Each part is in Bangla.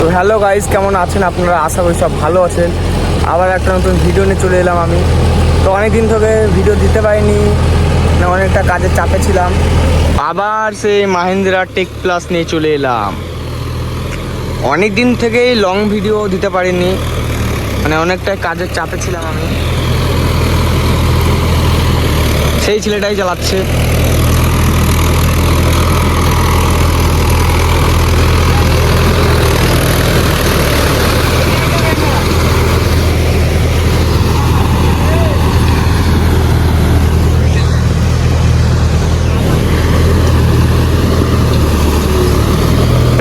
তো হ্যালো গাইস, কেমন আছেন আপনারা? আশা করি সব ভালো আছেন। আবার একটা নতুন ভিডিও নিয়ে চলে এলাম আমি। তো অনেক দিন থেকে ভিডিও দিতে পারিনি, অনেকটা কাজের চাপে ছিলাম। আবার সেই মাহিন্দ্রা টেক প্লাস নিয়ে চলে এলাম। অনেক দিন থেকেই লং ভিডিও দিতে পারিনি, অনেকটাই কাজের চাপে ছিলাম আমি। সেই ছেলেটাই চালাচ্ছে।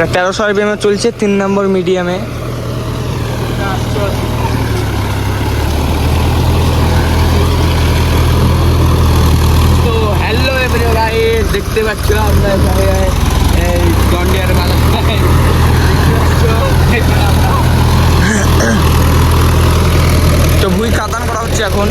এটা 1300 RPM চলছে, 3 নম্বর মিডিয়ামে। তো হ্যালো এভরিওয়ান গাইস, দেখতে পাচ্ছ আমরা এখানে এই জন্ডিয়ার বাজার। তো ভুঁই কাদান করা হচ্ছে এখন।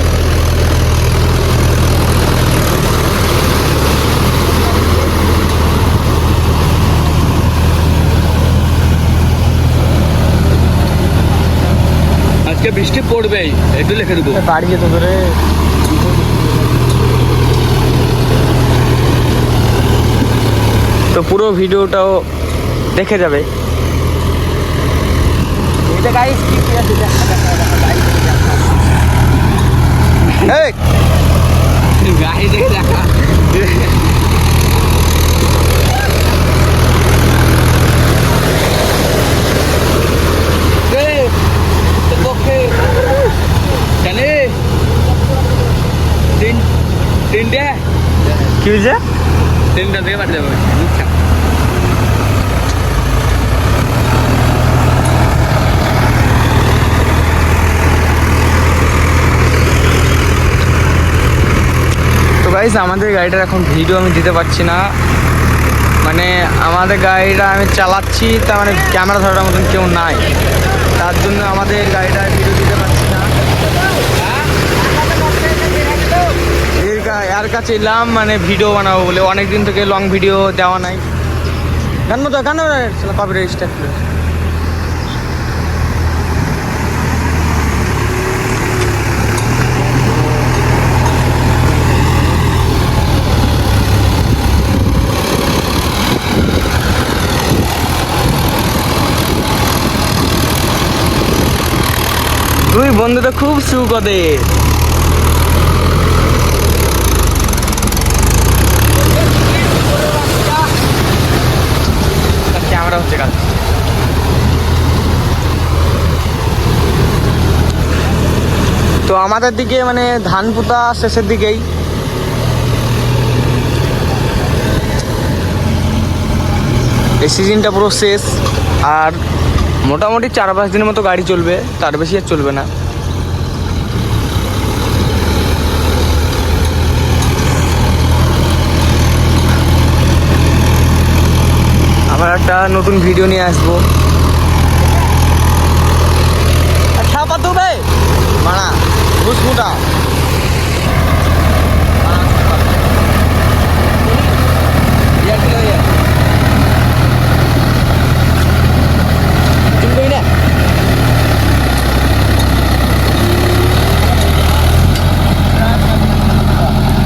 আজকে বৃষ্টি পড়বেই, একটু লিখে দেবো। বাড়ি যেতে ধরে তো পুরো ভিডিওটাও দেখে যাবে। এটা গাইস কি আছে, গাড়ি দেখে দেখা জানে তিনটে কি হয়েছে? তিনটা থেকে বাড়ি যাবে। তো গাইস, আমাদের গাড়িটার এখন ভিডিও আমি দিতে পারছি না। আমাদের গাড়িটা আমি চালাচ্ছি, তার ক্যামেরা ধরার মতন কেউ নাই, তার জন্য আমাদের গাড়িটার ভিডিও দিতে পারছি না। এর কাছে এলাম ভিডিও বানাবো বলে, অনেক দিন থেকে লং ভিডিও দেওয়া নাই। কেন তো কেন পাবি রেজিস্টার। দুই বন্ধু তো খুব সুখ ওদের। ক্যামেরা হচ্ছে কাজ। তো আমাদের দিকে ধান পোতা শেষের দিকেই। এই সিজনটা পুরো শেষ, আর মোটামুটি 4-5 দিনের মতো গাড়ি চলবে, তার বেশি আর চলবে না। আবার একটা নতুন ভিডিও নিয়ে আসবো। আচ্ছা পাতু ভাই মানা বুসকুটা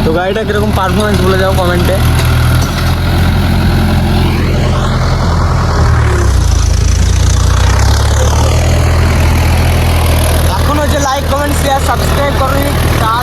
তো গাড়িটা কিরকম পারফরমেন্স বলে যাও কমেন্টে। এখনো যে লাইক কমেন্ট শেয়ার সাবস্ক্রাইব করনি তার